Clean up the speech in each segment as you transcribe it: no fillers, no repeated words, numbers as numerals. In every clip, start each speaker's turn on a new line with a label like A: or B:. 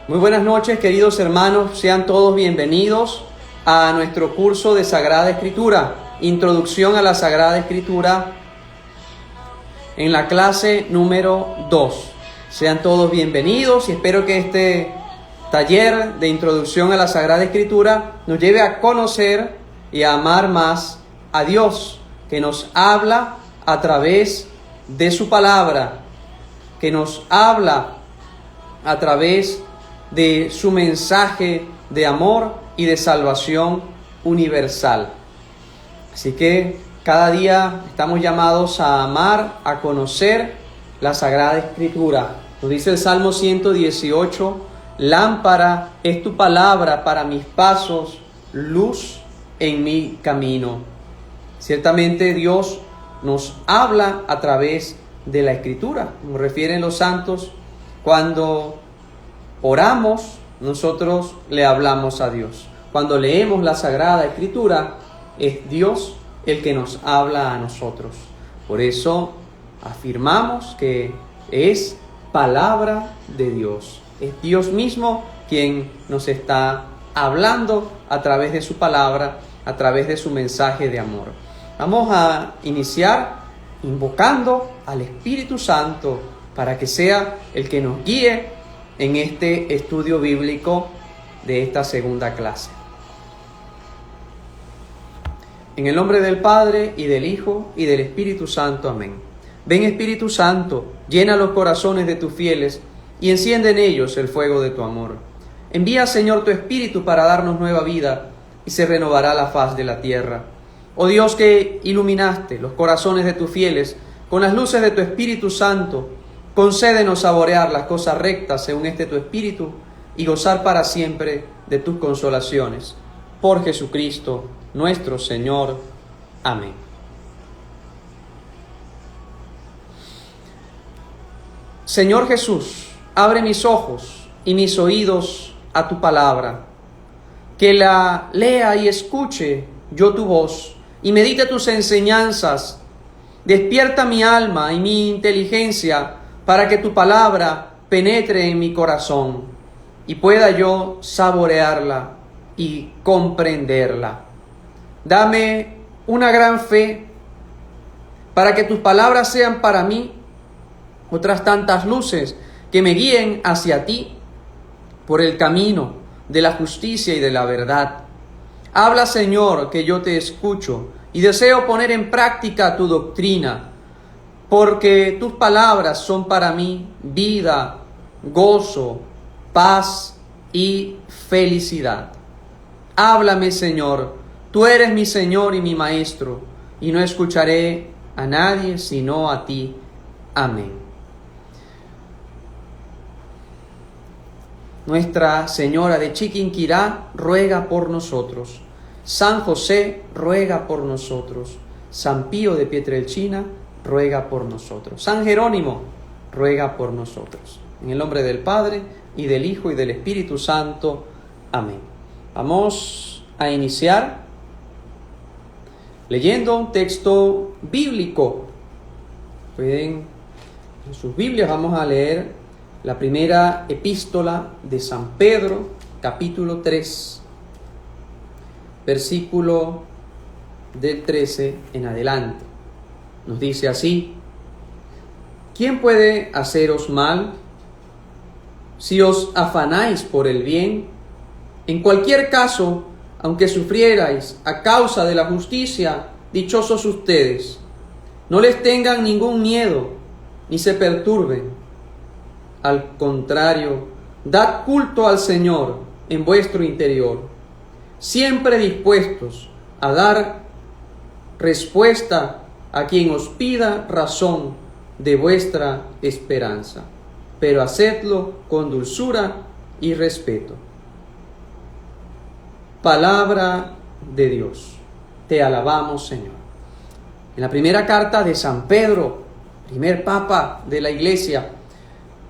A: Muy buenas noches, queridos hermanos, sean todos bienvenidos a nuestro curso de Sagrada Escritura, Introducción a la Sagrada Escritura, en la clase número 2. Sean todos bienvenidos y espero que este taller de Introducción a la Sagrada Escritura nos lleve a conocer y a amar más a Dios, que nos habla a través de su palabra, que nos habla a través de su mensaje de amor y de salvación universal. Así que cada día estamos llamados a amar, a conocer la Sagrada Escritura. Nos dice el Salmo 118, lámpara es tu palabra para mis pasos, luz en mi camino. Ciertamente Dios nos habla a través de la Escritura, como refieren los santos. Cuando oramos, nosotros le hablamos a Dios. Cuando leemos la Sagrada Escritura, es Dios el que nos habla a nosotros. Por eso afirmamos que es palabra de Dios. Es Dios mismo quien nos está hablando a través de su palabra, a través de su mensaje de amor. Vamos a iniciar invocando al Espíritu Santo para que sea el que nos guíe en este estudio bíblico de esta segunda clase. En el nombre del Padre, y del Hijo, y del Espíritu Santo. Amén. Ven, Espíritu Santo, llena los corazones de tus fieles, y enciende en ellos el fuego de tu amor. Envía, Señor, tu Espíritu para darnos nueva vida, y se renovará la faz de la tierra. Oh Dios, que iluminaste los corazones de tus fieles con las luces de tu Espíritu Santo, concédenos saborear las cosas rectas según tu Espíritu y gozar para siempre de tus consolaciones. Por Jesucristo nuestro Señor. Amén. Señor Jesús, abre mis ojos y mis oídos a tu palabra. Que la lea y escuche yo tu voz y medite tus enseñanzas. Despierta mi alma y mi inteligencia para que tu palabra penetre en mi corazón y pueda yo saborearla y comprenderla. Dame una gran fe para que tus palabras sean para mí otras tantas luces que me guíen hacia ti por el camino de la justicia y de la verdad. Habla, Señor, que yo te escucho y deseo poner en práctica tu doctrina, porque tus palabras son para mí vida, gozo, paz y felicidad. Háblame, Señor, tú eres mi Señor y mi Maestro, y no escucharé a nadie sino a ti. Amén. Nuestra Señora de Chiquinquirá ruega por nosotros. San José ruega por nosotros. San Pío de Pietrelcina ruega por nosotros. San Jerónimo ruega por nosotros. En el nombre del Padre, y del Hijo, y del Espíritu Santo. Amén. Vamos a iniciar leyendo un texto bíblico. Pueden, en sus Biblias vamos a leer la primera epístola de San Pedro, capítulo 3, versículo del 13 en adelante. Nos dice así: ¿quién puede haceros mal si os afanáis por el bien? En cualquier caso, aunque sufrierais a causa de la justicia, dichosos ustedes. No les tengan ningún miedo, ni se perturben. Al contrario, dad culto al Señor en vuestro interior, siempre dispuestos a dar respuesta a quien os pida razón de vuestra esperanza, pero hacedlo con dulzura y respeto. Palabra de Dios. Te alabamos, Señor. En la primera carta de San Pedro, primer papa de la Iglesia,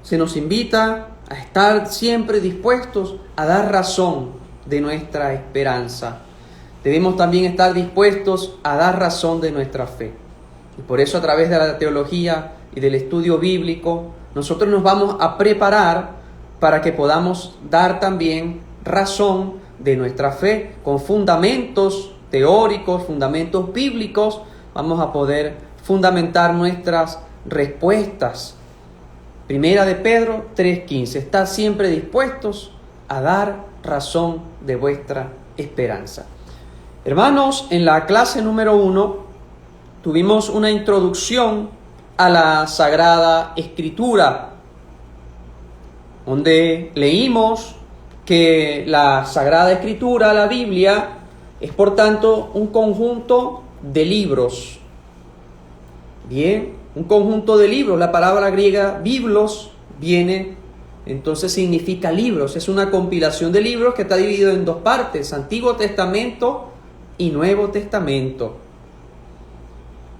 A: se nos invita a estar siempre dispuestos a dar razón de nuestra esperanza. Debemos también estar dispuestos a dar razón de nuestra fe. Y por eso, a través de la teología y del estudio bíblico, nosotros nos vamos a preparar para que podamos dar también razón de nuestra fe con fundamentos teóricos, fundamentos bíblicos. Vamos a poder fundamentar nuestras respuestas. Primera de Pedro 3:15. Estad siempre dispuestos a dar razón de vuestra esperanza. Hermanos, en la clase número 1 tuvimos una introducción a la Sagrada Escritura, donde leímos que la Sagrada Escritura, la Biblia, es por tanto un conjunto de libros. Bien, un conjunto de libros. La palabra griega biblos viene, entonces significa libros. Es una compilación de libros que está dividido en dos partes: Antiguo Testamento y Nuevo Testamento.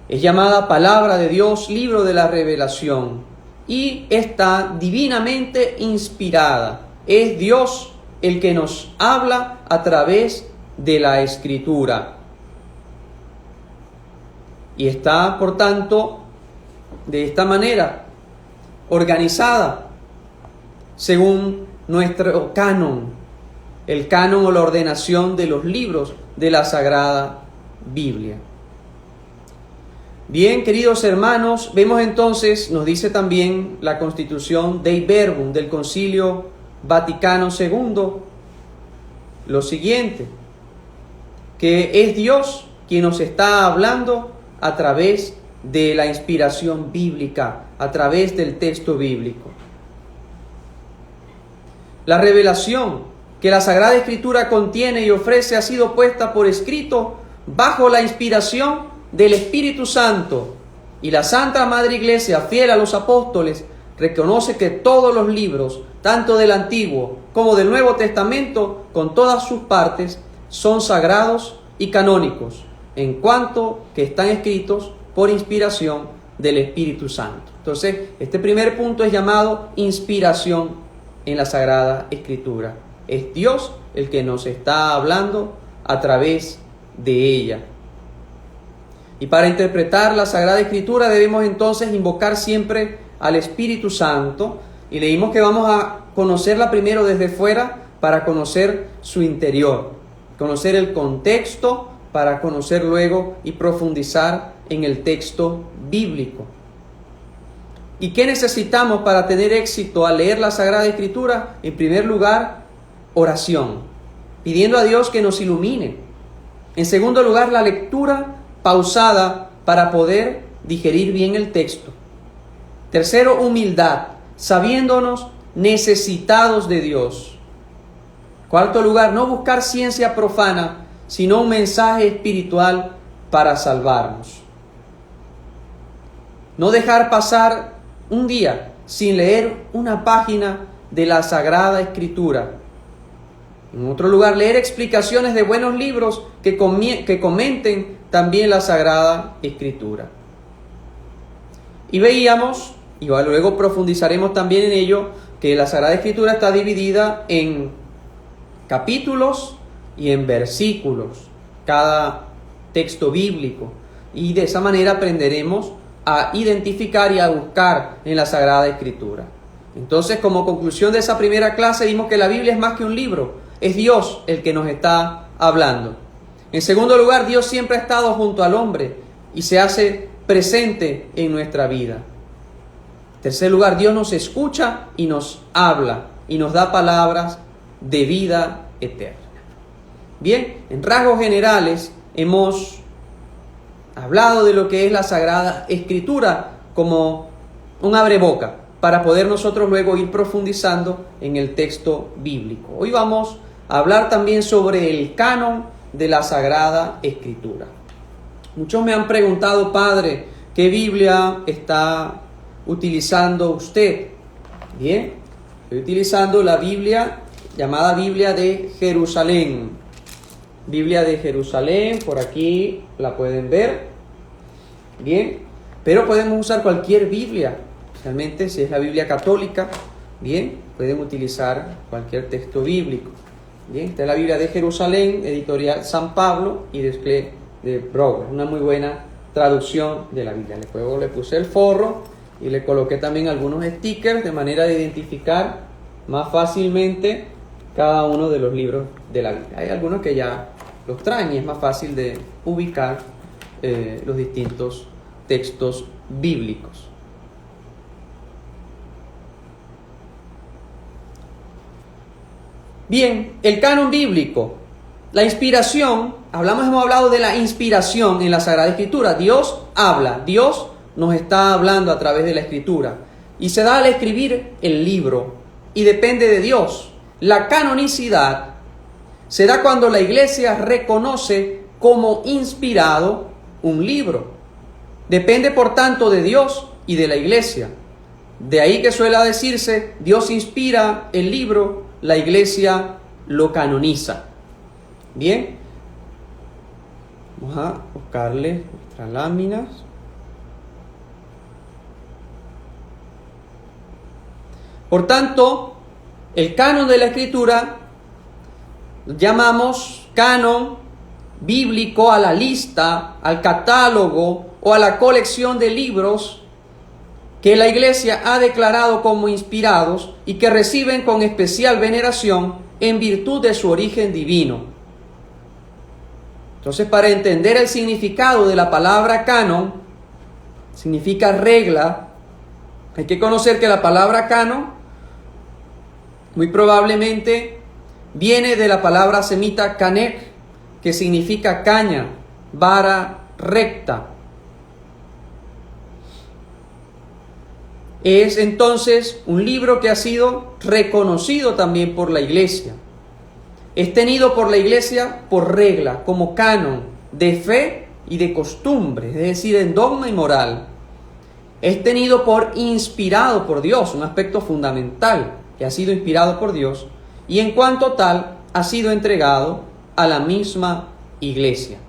A: Es llamada palabra de Dios, libro de la revelación, y está divinamente inspirada. Es Dios el que nos habla a través de la Escritura. Y está, por tanto, de esta manera, organizada según nuestro canon, el canon o la ordenación de los libros de la Sagrada Biblia. Bien, queridos hermanos, vemos entonces, nos dice también la Constitución Dei Verbum del Concilio Vaticano II, lo siguiente, que es Dios quien nos está hablando a través de la inspiración bíblica, a través del texto bíblico. La revelación que la Sagrada Escritura contiene y ofrece ha sido puesta por escrito bajo la inspiración del Espíritu Santo, y la Santa Madre Iglesia, fiel a los apóstoles, reconoce que todos los libros, tanto del Antiguo como del Nuevo Testamento, con todas sus partes, son sagrados y canónicos, en cuanto que están escritos por inspiración del Espíritu Santo. Entonces, este primer punto es llamado inspiración en la Sagrada Escritura. Es Dios el que nos está hablando a través de ella. Y para interpretar la Sagrada Escritura debemos entonces invocar siempre al Espíritu Santo. Y leímos que vamos a conocerla primero desde fuera para conocer su interior, conocer el contexto para conocer luego y profundizar en el texto bíblico. ¿Y qué necesitamos para tener éxito al leer la Sagrada Escritura? En primer lugar, oración, pidiendo a Dios que nos ilumine. En segundo lugar, la lectura pausada para poder digerir bien el texto. Tercero, humildad, sabiéndonos necesitados de Dios. Cuarto lugar, no buscar ciencia profana, sino un mensaje espiritual para salvarnos. No dejar pasar un día sin leer una página de la Sagrada Escritura. En otro lugar, leer explicaciones de buenos libros que comenten también la Sagrada Escritura. Y veíamos, y luego profundizaremos también en ello, que la Sagrada Escritura está dividida en capítulos y en versículos, cada texto bíblico. Y de esa manera aprenderemos a identificar y a buscar en la Sagrada Escritura. Entonces, como conclusión de esa primera clase, vimos que la Biblia es más que un libro, es Dios el que nos está hablando. En segundo lugar, Dios siempre ha estado junto al hombre y se hace presente en nuestra vida. En tercer lugar, Dios nos escucha y nos habla y nos da palabras de vida eterna. Bien, en rasgos generales hemos hablado de lo que es la Sagrada Escritura como un abreboca para poder nosotros luego ir profundizando en el texto bíblico. Hoy vamos a hablar también sobre el canon de la Sagrada Escritura. Muchos me han preguntado, padre, ¿qué Biblia está utilizando usted? Bien, estoy utilizando la Biblia llamada Biblia de Jerusalén. Biblia de Jerusalén, por aquí la pueden ver. Bien, pero podemos usar cualquier Biblia, especialmente si es la Biblia católica. Bien, pueden utilizar cualquier texto bíblico. Bien, esta es la Biblia de Jerusalén, editorial San Pablo y de Brouwer, una muy buena traducción de la Biblia. Luego le puse el forro y le coloqué también algunos stickers de manera de identificar más fácilmente cada uno de los libros de la Biblia. Hay algunos que ya los traen y es más fácil de ubicar los distintos textos bíblicos. Bien, el canon bíblico, la inspiración, hemos hablado de la inspiración en la Sagrada Escritura. Dios habla, Dios nos está hablando a través de la Escritura y se da al escribir el libro y depende de Dios. La canonicidad se da cuando la Iglesia reconoce como inspirado un libro. Depende por tanto de Dios y de la Iglesia. De ahí que suele decirse, Dios inspira el libro, la Iglesia lo canoniza. Bien, vamos a buscarle nuestras láminas. Por tanto, el canon de la Escritura llamamos canon bíblico a la lista, al catálogo o a la colección de libros que la Iglesia ha declarado como inspirados y que reciben con especial veneración en virtud de su origen divino. Entonces, para entender el significado de la palabra canon, significa regla, hay que conocer que la palabra canon muy probablemente viene de la palabra semita canek, que significa caña, vara recta. Es entonces un libro que ha sido reconocido también por la Iglesia. Es tenido por la Iglesia por regla, como canon de fe y de costumbre, es decir, en dogma y moral. Es tenido por inspirado por Dios, un aspecto fundamental, que ha sido inspirado por Dios, y en cuanto tal ha sido entregado a la misma Iglesia.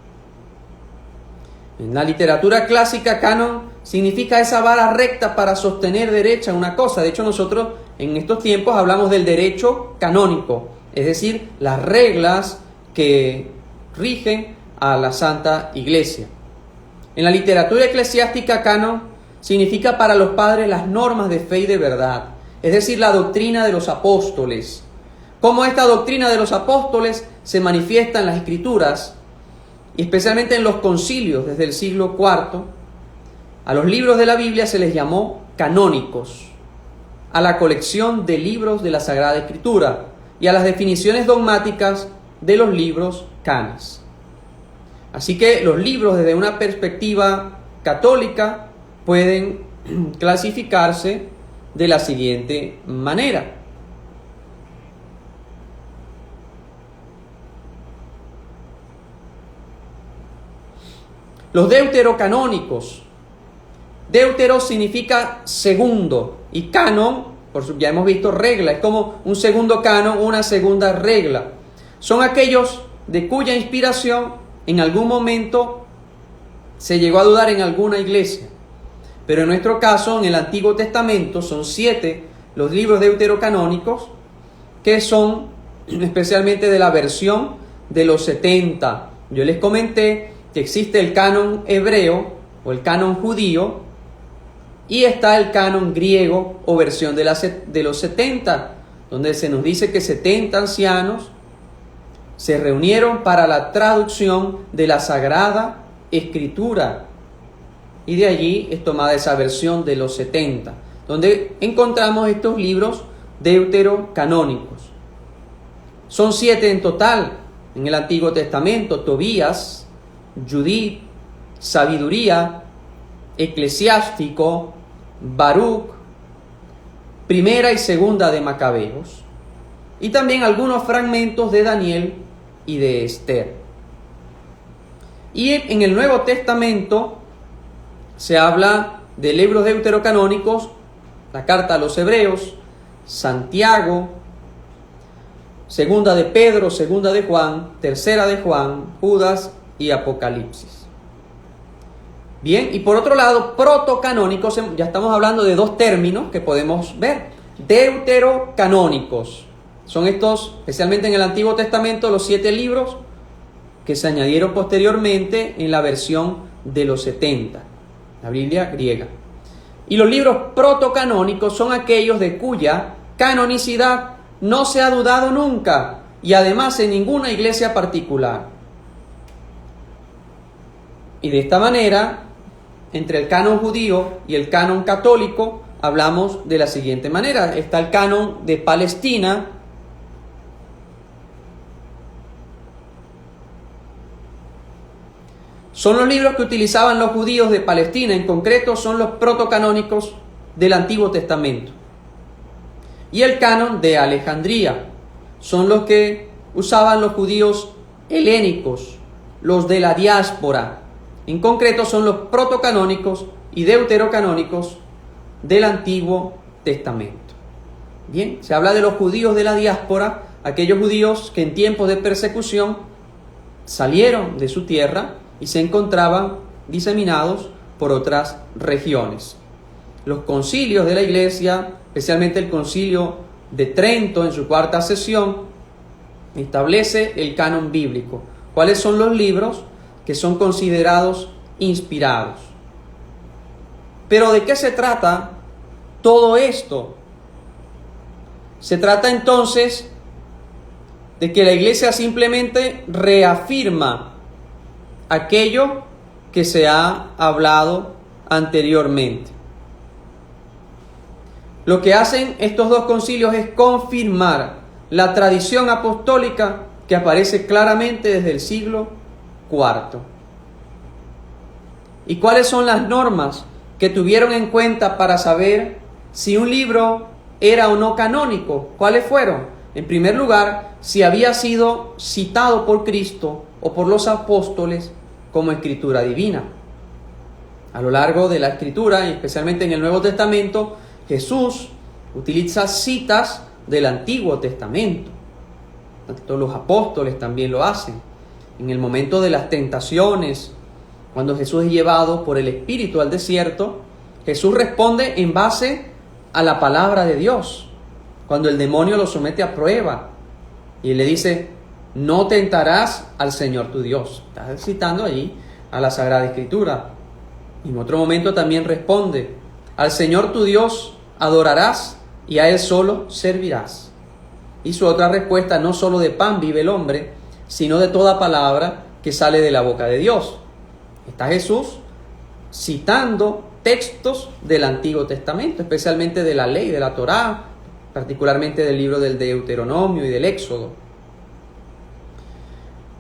A: En la literatura clásica, canon significa esa vara recta para sostener derecha una cosa. De hecho, nosotros en estos tiempos hablamos del derecho canónico, es decir, las reglas que rigen a la Santa Iglesia. En la literatura eclesiástica, canon significa para los padres las normas de fe y de verdad, es decir, la doctrina de los apóstoles. Cómo esta doctrina de los apóstoles se manifiesta en las Escrituras, y especialmente en los concilios desde el siglo IV. A los libros de la Biblia se les llamó canónicos, a la colección de libros de la Sagrada Escritura y a las definiciones dogmáticas de los libros canas. Así que los libros desde una perspectiva católica pueden clasificarse de la siguiente manera. Los deuterocanónicos. Deutero significa segundo y canon, ya hemos visto regla, es como un segundo canon, una segunda regla. Son aquellos de cuya inspiración en algún momento se llegó a dudar en alguna iglesia. Pero en nuestro caso, en el Antiguo Testamento, son 7 los libros deuterocanónicos, que son especialmente de la versión de los 70. Yo les comenté que existe el canon hebreo o el canon judío y está el canon griego o versión de los 70, donde se nos dice que 70 ancianos se reunieron para la traducción de la Sagrada Escritura. Y de allí es tomada esa versión de los 70, donde encontramos estos libros deuterocanónicos. Son 7 en total en el Antiguo Testamento: Tobías, Judith, Sabiduría, Eclesiástico, Baruch, Primera y Segunda de Macabeos, y también algunos fragmentos de Daniel y de Esther. Y en el Nuevo Testamento se habla de libros deuterocanónicos: la carta a los Hebreos, Santiago, Segunda de Pedro, Segunda de Juan, Tercera de Juan, Judas y Apocalipsis. Bien, y por otro lado, protocanónicos, ya estamos hablando de 2 términos que podemos ver. Deuterocanónicos son estos, especialmente en el Antiguo Testamento, los 7 libros que se añadieron posteriormente en la versión de los 70, la Biblia griega. Y los libros protocanónicos son aquellos de cuya canonicidad no se ha dudado nunca, y además en ninguna iglesia particular. Y de esta manera, entre el canon judío y el canon católico, hablamos de la siguiente manera. Está el canon de Palestina, son los libros que utilizaban los judíos de Palestina, en concreto son los protocanónicos del Antiguo Testamento. Y el canon de Alejandría, son los que usaban los judíos helénicos, los de la diáspora. En concreto son los protocanónicos y deuterocanónicos del Antiguo Testamento. Bien, se habla de los judíos de la diáspora, aquellos judíos que en tiempos de persecución salieron de su tierra y se encontraban diseminados por otras regiones. Los concilios de la Iglesia, especialmente el concilio de Trento en su cuarta sesión, establece el canon bíblico. ¿Cuáles son los libros que son considerados inspirados? Pero ¿de qué se trata todo esto? Se trata entonces de que la Iglesia simplemente reafirma aquello que se ha hablado anteriormente. Lo que hacen estos dos concilios es confirmar la tradición apostólica que aparece claramente desde el siglo IV. ¿Y cuáles son las normas que tuvieron en cuenta para saber si un libro era o no canónico? ¿Cuáles fueron? En primer lugar, si había sido citado por Cristo o por los apóstoles como escritura divina. A lo largo de la escritura, y especialmente en el Nuevo Testamento, Jesús utiliza citas del Antiguo Testamento. Todos los apóstoles también lo hacen. En el momento de las tentaciones, cuando Jesús es llevado por el Espíritu al desierto, Jesús responde en base a la palabra de Dios. Cuando el demonio lo somete a prueba y le dice: no tentarás al Señor tu Dios. Está citando allí a la Sagrada Escritura. Y en otro momento también responde: al Señor tu Dios adorarás y a Él solo servirás. Y su otra respuesta: no solo de pan vive el hombre, sino de toda palabra que sale de la boca de Dios. Está Jesús citando textos del Antiguo Testamento, especialmente de la ley, de la Torá, particularmente del libro del Deuteronomio y del Éxodo.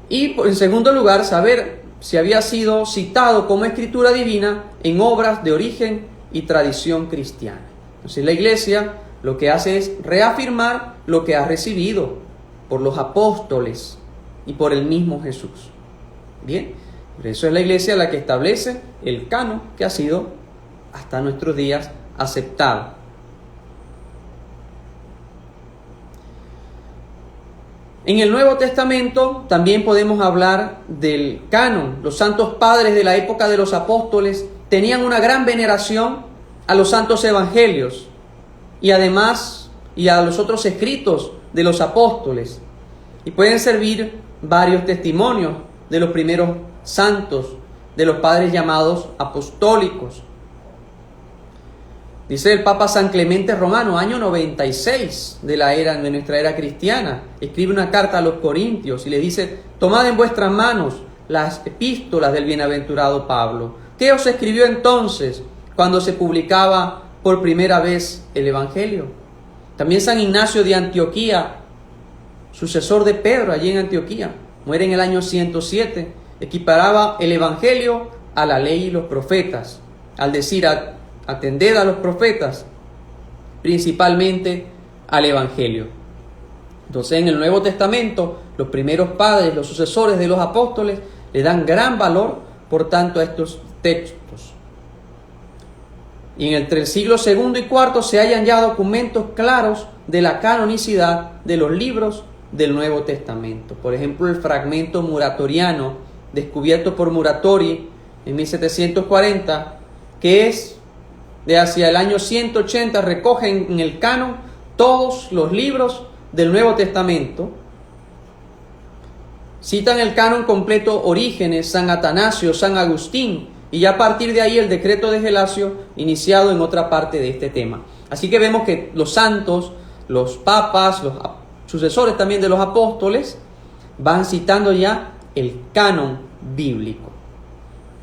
A: Y en segundo lugar, saber si había sido citado como escritura divina en obras de origen y tradición cristiana. Entonces la Iglesia lo que hace es reafirmar lo que ha recibido por los apóstoles y por el mismo Jesús. Bien, por eso es la Iglesia la que establece el canon que ha sido hasta nuestros días aceptado. En el Nuevo Testamento también podemos hablar del canon. Los santos padres de la época de los apóstoles tenían una gran veneración a los santos evangelios y además a los otros escritos de los apóstoles. Y pueden servir varios testimonios de los primeros santos, de los padres llamados apostólicos. Dice el Papa San Clemente Romano, año 96 de nuestra era cristiana, escribe una carta a los Corintios y le dice: tomad en vuestras manos las epístolas del bienaventurado Pablo. ¿Qué os escribió entonces cuando se publicaba por primera vez el Evangelio? También San Ignacio de Antioquía, sucesor de Pedro allí en Antioquía, muere en el año 107, equiparaba el Evangelio a la ley y los profetas, al decir: atended a los profetas, principalmente al Evangelio. Entonces, en el Nuevo Testamento, los primeros padres, los sucesores de los apóstoles, le dan gran valor, por tanto, a estos textos. Y entre el siglo II y IV se hallan ya documentos claros de la canonicidad de los libros del Nuevo Testamento. Por ejemplo, el fragmento muratoriano, descubierto por Muratori en 1740, que es de hacia el año 180, recogen en el canon todos los libros del Nuevo Testamento. Citan el canon completo Orígenes, San Atanasio, San Agustín, y ya a partir de ahí el decreto de Gelasio, iniciado en otra parte de este tema. Así que vemos que los santos los papas, los sucesores también de los apóstoles, van citando ya el canon bíblico.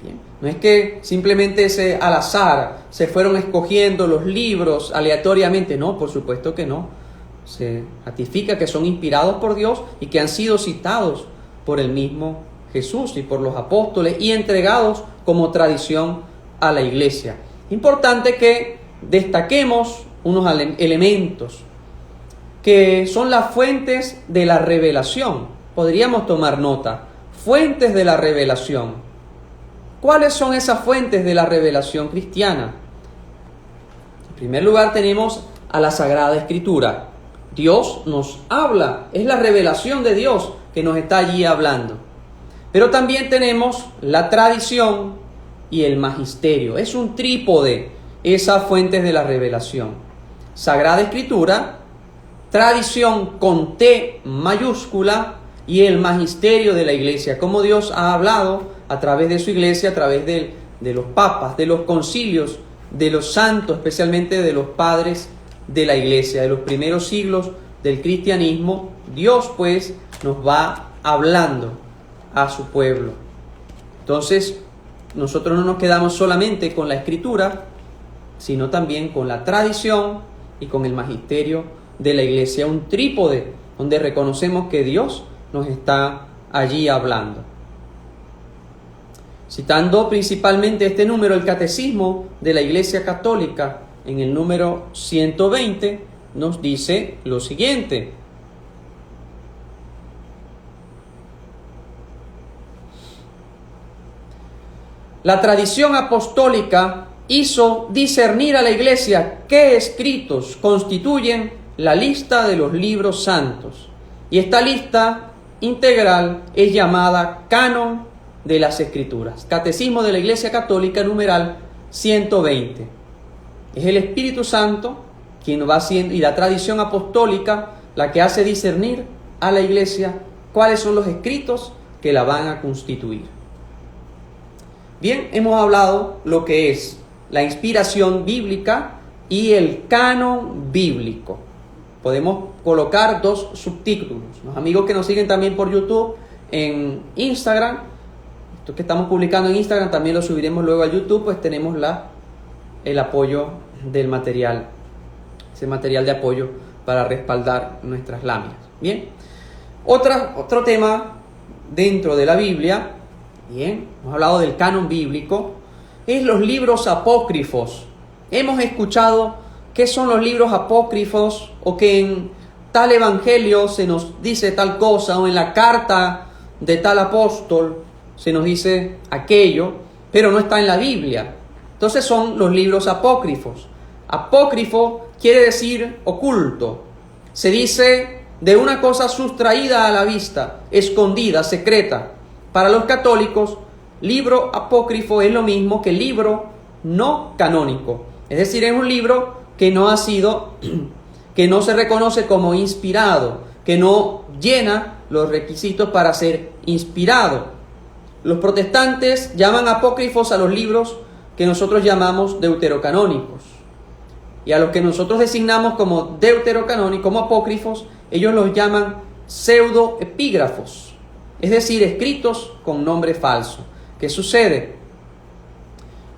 A: Bien. No es que simplemente al azar se fueron escogiendo los libros aleatoriamente, no, por supuesto que no. Se ratifica que son inspirados por Dios y que han sido citados por el mismo Jesús y por los apóstoles y entregados como tradición a la iglesia. Importante que destaquemos unos elementos que son las fuentes de la revelación. Podríamos tomar nota. Fuentes de la revelación. ¿Cuáles son esas fuentes de la revelación cristiana? En primer lugar tenemos a la Sagrada Escritura. Dios nos habla, es la revelación de Dios que nos está allí hablando. Pero también tenemos la tradición y el magisterio. Es un trípode esas fuentes de la revelación. Sagrada Escritura, tradición con T mayúscula y el magisterio de la iglesia. Como Dios ha hablado a través de su iglesia, a través de los papas, de los concilios, de los santos, especialmente de los padres de la iglesia, de los primeros siglos del cristianismo. Dios pues nos va hablando a su pueblo. Entonces, nosotros no nos quedamos solamente con la Escritura, sino también con la tradición y con el magisterio de la iglesia, un trípode donde reconocemos que Dios nos está allí hablando. Citando principalmente este número, el Catecismo de la Iglesia Católica, en el número 120, nos dice lo siguiente: la tradición apostólica hizo discernir a la Iglesia qué escritos constituyen la lista de los libros santos. Y esta lista integral es llamada Canon de las Escrituras. Catecismo de la Iglesia Católica, numeral 120. Es el Espíritu Santo quien va haciendo, y la tradición apostólica, la que hace discernir a la Iglesia cuáles son los escritos que la van a constituir. Bien, hemos hablado lo que es la inspiración bíblica y el canon bíblico. Podemos colocar dos subtítulos. Los amigos que nos siguen también por YouTube, en Instagram, esto que estamos publicando en Instagram también lo subiremos luego a YouTube, pues tenemos el apoyo del material, ese material de apoyo para respaldar nuestras láminas. Bien, otro tema dentro de la Biblia, bien, hemos hablado del canon bíblico, es los libros apócrifos. Hemos escuchado qué son los libros apócrifos, o que en tal evangelio se nos dice tal cosa, o en la carta de tal apóstol se nos dice aquello, pero no está en la Biblia. Entonces son los libros apócrifos. Apócrifo quiere decir oculto. Se dice de una cosa sustraída a la vista, escondida, secreta. Para los católicos, libro apócrifo es lo mismo que libro no canónico. Es decir, es un libro que no ha sido, que no se reconoce como inspirado, que no llena los requisitos para ser inspirado. Los protestantes llaman apócrifos a los libros que nosotros llamamos deuterocanónicos. Y a los que nosotros designamos como deuterocanónicos, como apócrifos, ellos los llaman pseudoepígrafos, es decir, escritos con nombre falso. ¿Qué sucede?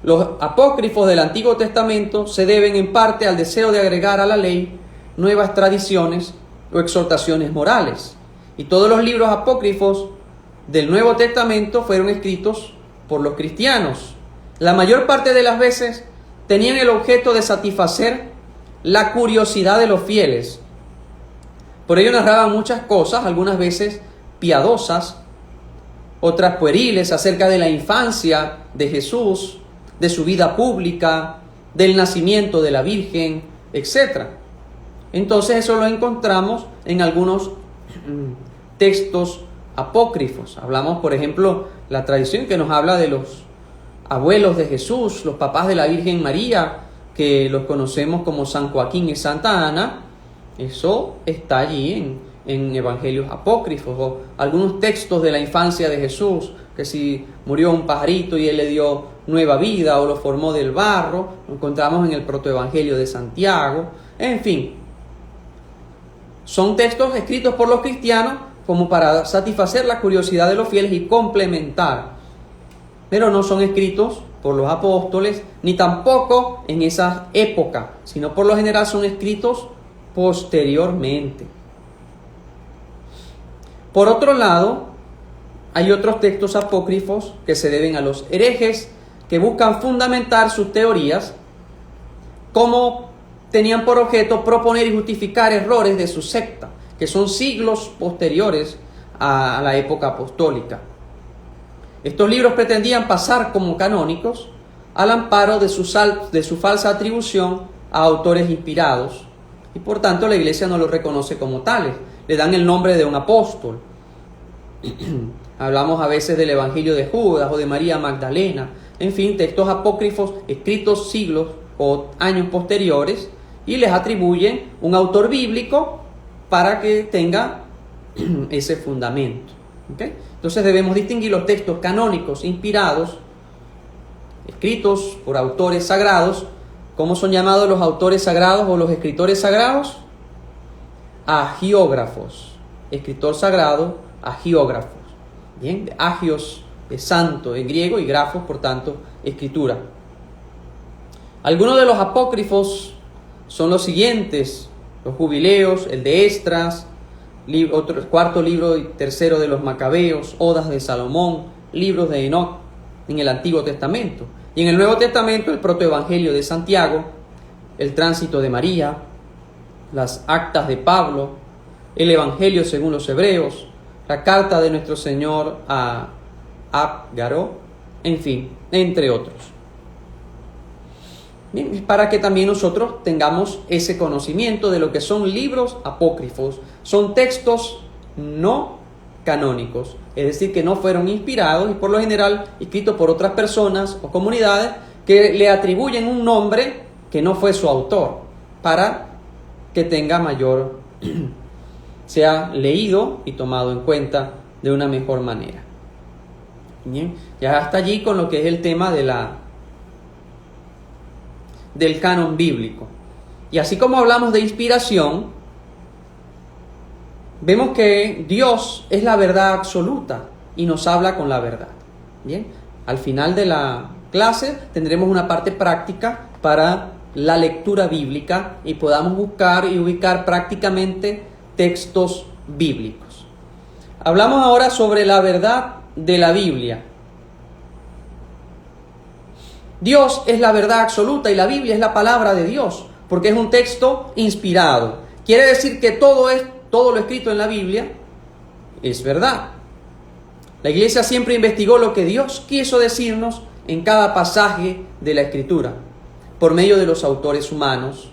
A: Los apócrifos del Antiguo Testamento se deben en parte al deseo de agregar a la ley nuevas tradiciones o exhortaciones morales. Y todos los libros apócrifos del Nuevo Testamento fueron escritos por los cristianos. La mayor parte de las veces tenían el objeto de satisfacer la curiosidad de los fieles. Por ello narraban muchas cosas, algunas veces piadosas, otras pueriles, acerca de la infancia de Jesús, de su vida pública, del nacimiento de la Virgen, etc. Entonces eso lo encontramos en algunos textos apócrifos. Hablamos, por ejemplo, la tradición que nos habla de los abuelos de Jesús, los papás de la Virgen María, que los conocemos como San Joaquín y Santa Ana. Eso está allí en evangelios apócrifos, o algunos textos de la infancia de Jesús, que si murió un pajarito y él le dio nueva vida o lo formó del barro, lo encontramos en el protoevangelio de Santiago. En fin, Son textos escritos por los cristianos como para satisfacer la curiosidad de los fieles y complementar, pero no son escritos por los apóstoles, ni tampoco en esa época, sino por lo general son escritos posteriormente. Por otro lado, hay otros textos apócrifos que se deben a los herejes que buscan fundamentar sus teorías, como tenían por objeto proponer y justificar errores de su secta, que son siglos posteriores a la época apostólica. Estos libros pretendían pasar como canónicos al amparo de su falsa atribución a autores inspirados, y por tanto la Iglesia no los reconoce como tales. Le dan el nombre de un apóstol. Hablamos a veces del Evangelio de Judas o de María Magdalena, en fin, textos apócrifos escritos siglos o años posteriores, y les atribuyen un autor bíblico para que tenga ese fundamento. ¿Okay? Entonces debemos distinguir los textos canónicos inspirados, escritos por autores sagrados. ¿Cómo son llamados los autores sagrados o los escritores sagrados? Agiógrafos. Escritor sagrado, agiógrafos. Bien, de agios, de santo en griego, y grafos, por tanto, escritura. Algunos de los apócrifos son los siguientes: los Jubileos, el de Esdras, cuarto libro y tercero de los Macabeos, Odas de Salomón, libros de Enoc en el Antiguo Testamento. Y en el Nuevo Testamento, el protoevangelio de Santiago, el tránsito de María, las actas de Pablo, el Evangelio según los Hebreos, la carta de nuestro Señor a Abgaró, en fin, entre otros. Bien, para que también nosotros tengamos ese conocimiento de lo que son libros apócrifos. Son textos no canónicos, es decir, que no fueron inspirados y por lo general escritos por otras personas o comunidades que le atribuyen un nombre que no fue su autor, para que tenga mayor, sea leído y tomado en cuenta de una mejor manera. Bien, ya hasta allí con lo que es el tema del canon bíblico. Y así como hablamos de inspiración, vemos que Dios es la verdad absoluta y nos habla con la verdad. Bien, al final de la clase tendremos una parte práctica para la lectura bíblica y podamos buscar y ubicar prácticamente textos bíblicos. Hablamos ahora sobre la verdad de la Biblia. Dios es la verdad absoluta y la Biblia es la palabra de Dios, porque es un texto inspirado. Quiere decir que todo lo escrito en la Biblia es verdad. La Iglesia siempre investigó lo que Dios quiso decirnos en cada pasaje de la Escritura, por medio de los autores humanos.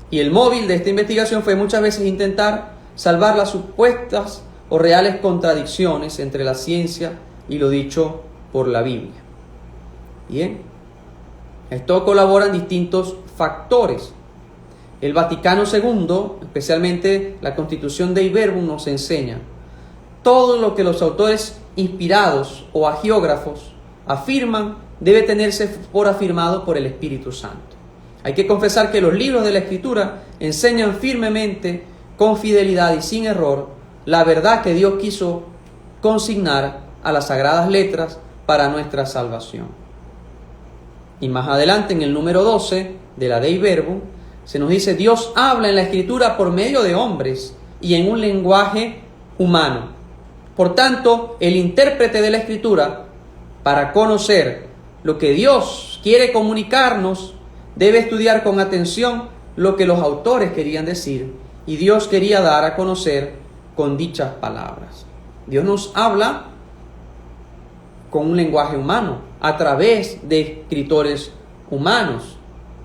A: Y el móvil de esta investigación fue muchas veces intentar salvar las supuestas o reales contradicciones entre la ciencia y lo dicho por la Biblia. Bien, esto colaboran distintos factores. El Vaticano II, especialmente la Constitución Dei Verbum, nos enseña todo lo que los autores inspirados o agiógrafos afirman debe tenerse por afirmado por el Espíritu Santo. Hay que confesar que los libros de la Escritura enseñan firmemente, con fidelidad y sin error, la verdad que Dios quiso consignar a las sagradas letras para nuestra salvación. Y más adelante, en el número 12 de la Dei Verbum, se nos dice: Dios habla en la Escritura por medio de hombres y en un lenguaje humano. Por tanto, el intérprete de la Escritura, para conocer lo que Dios quiere comunicarnos, debe estudiar con atención lo que los autores querían decir y Dios quería dar a conocer con dichas palabras. Dios nos habla con un lenguaje humano, a través de escritores humanos,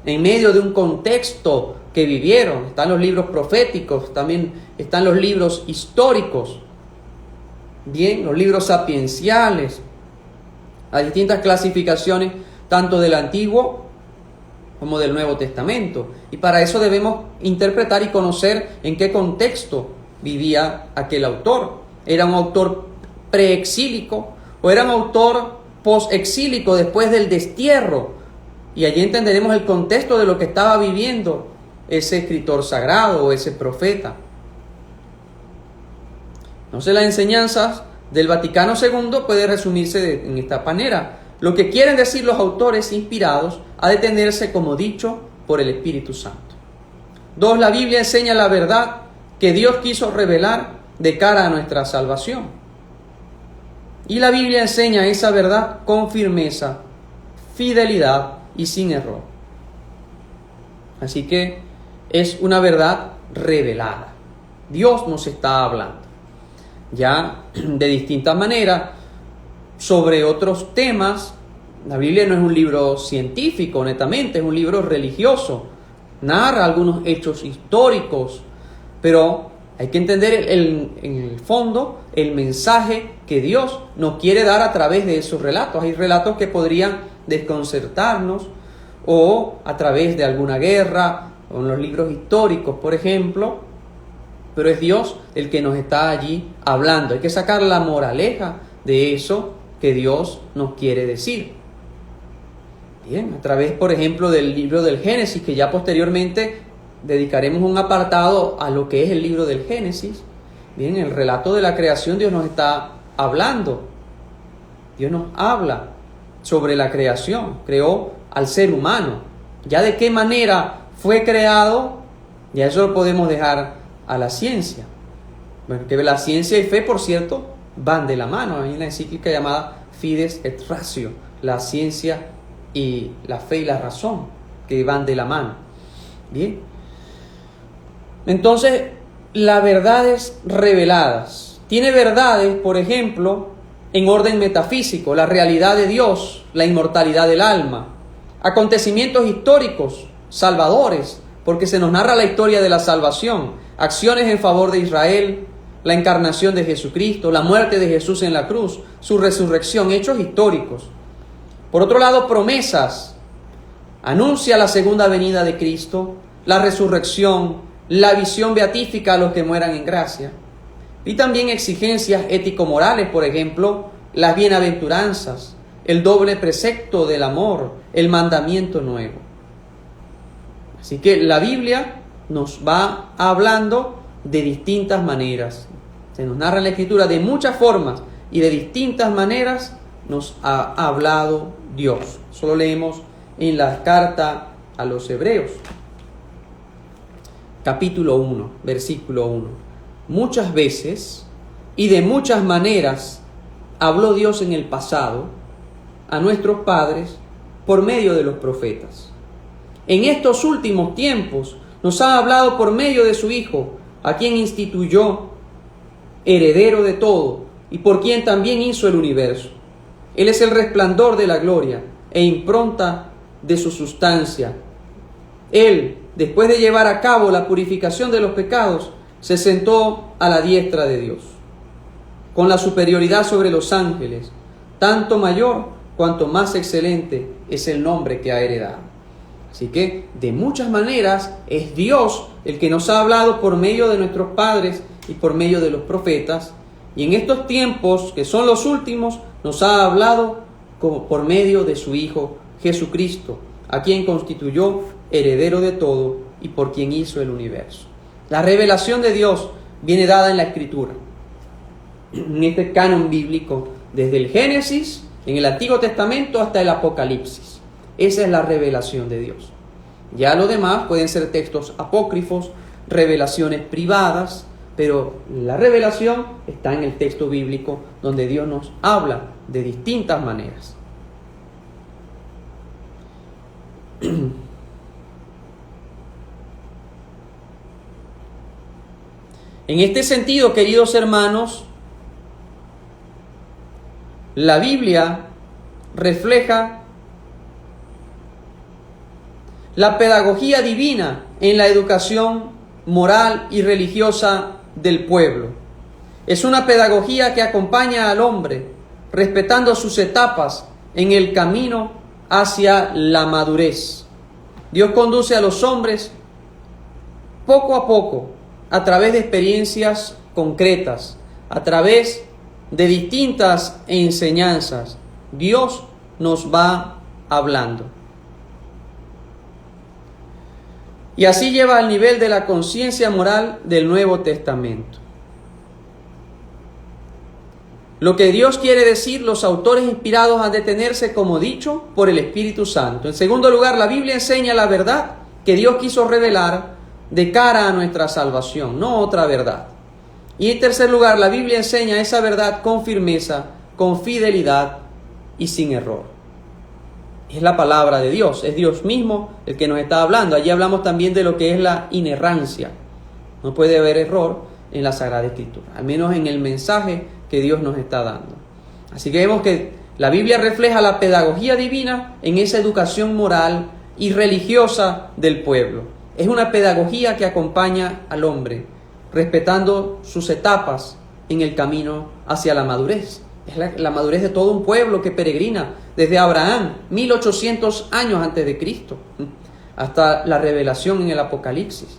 A: en medio de un contexto que vivieron. Están los libros proféticos, también están los libros históricos, bien, los libros sapienciales, las distintas clasificaciones tanto del Antiguo como del Nuevo Testamento. Y para eso debemos interpretar y conocer en qué contexto vivía aquel autor. ¿Era un autor preexílico o era un autor posexílico después del destierro? Y allí entenderemos el contexto de lo que estaba viviendo ese escritor sagrado o ese profeta. Entonces las enseñanzas del Vaticano II puede resumirse en esta manera. Lo que quieren decir los autores inspirados ha de tenerse como dicho por el Espíritu Santo. 2. La Biblia enseña la verdad que Dios quiso revelar de cara a nuestra salvación. Y la Biblia enseña esa verdad con firmeza, fidelidad y sin error. Así que es una verdad revelada. Dios nos está hablando ya de distintas maneras sobre otros temas. La Biblia no es un libro científico, netamente, es un libro religioso. Narra algunos hechos históricos, pero hay que entender en el fondo el mensaje que Dios nos quiere dar a través de esos relatos. Hay relatos que podrían desconcertarnos, o a través de alguna guerra, o en los libros históricos, por ejemplo, pero es Dios el que nos está allí hablando. Hay que sacar la moraleja de eso que Dios nos quiere decir. Bien, a través, por ejemplo, del libro del Génesis, que ya posteriormente dedicaremos un apartado a lo que es el libro del Génesis. Bien, el relato de la creación, Dios nos está hablando. Dios nos habla sobre la creación. Creó al ser humano. Ya de qué manera fue creado, ya eso lo podemos dejar a la ciencia. Bueno, que la ciencia y fe, por cierto, van de la mano. Hay una encíclica llamada Fides et Ratio, la ciencia y la fe y la razón, que van de la mano. Bien. Entonces, las verdades reveladas. Tiene verdades, por ejemplo, en orden metafísico, la realidad de Dios, la inmortalidad del alma, acontecimientos históricos, salvadores, porque se nos narra la historia de la salvación, acciones en favor de Israel, la encarnación de Jesucristo, la muerte de Jesús en la cruz, su resurrección, hechos históricos. Por otro lado, promesas. Anuncia la segunda venida de Cristo, la resurrección, la visión beatífica a los que mueran en gracia. Y también exigencias ético-morales, por ejemplo, las bienaventuranzas, el doble precepto del amor, el mandamiento nuevo. Así que la Biblia nos va hablando de distintas maneras. Se nos narra en la Escritura de muchas formas y de distintas maneras nos ha hablado Dios. Solo leemos en la carta a los Hebreos, capítulo 1, versículo 1. Muchas veces y de muchas maneras habló Dios en el pasado a nuestros padres por medio de los profetas. En estos últimos tiempos nos ha hablado por medio de su Hijo, a quien instituyó heredero de todo y por quien también hizo el universo. Él es el resplandor de la gloria e impronta de su sustancia. Él, después de llevar a cabo la purificación de los pecados, se sentó a la diestra de Dios, con la superioridad sobre los ángeles, tanto mayor cuanto más excelente es el nombre que ha heredado. Así que, de muchas maneras, es Dios el que nos ha hablado por medio de nuestros padres y por medio de los profetas. Y en estos tiempos, que son los últimos, nos ha hablado por medio de su Hijo Jesucristo, a quien constituyó heredero de todo y por quien hizo el universo. La revelación de Dios viene dada en la Escritura, en este canon bíblico, desde el Génesis, en el Antiguo Testamento, hasta el Apocalipsis. Esa es la revelación de Dios. Ya lo demás pueden ser textos apócrifos, revelaciones privadas, pero la revelación está en el texto bíblico, donde Dios nos habla de distintas maneras. En este sentido, queridos hermanos, la Biblia refleja la pedagogía divina en la educación moral y religiosa del pueblo. Es una pedagogía que acompaña al hombre, respetando sus etapas en el camino hacia la madurez. Dios conduce a los hombres poco a poco, a través de experiencias concretas, a través de distintas enseñanzas. Dios nos va hablando. Y así lleva al nivel de la conciencia moral del Nuevo Testamento. Lo que Dios quiere decir, los autores inspirados han de tenerse como dicho por el Espíritu Santo. En segundo lugar, la Biblia enseña la verdad que Dios quiso revelar de cara a nuestra salvación, no otra verdad. Y en tercer lugar, la Biblia enseña esa verdad con firmeza, con fidelidad y sin error. Es la palabra de Dios, es Dios mismo el que nos está hablando. Allí hablamos también de lo que es la inerrancia. No puede haber error en la Sagrada Escritura, al menos en el mensaje que Dios nos está dando. Así que vemos que la Biblia refleja la pedagogía divina en esa educación moral y religiosa del pueblo. Es una pedagogía que acompaña al hombre, respetando sus etapas en el camino hacia la madurez. Es la madurez de todo un pueblo que peregrina desde Abraham, 1800 años antes de Cristo, hasta la revelación en el Apocalipsis.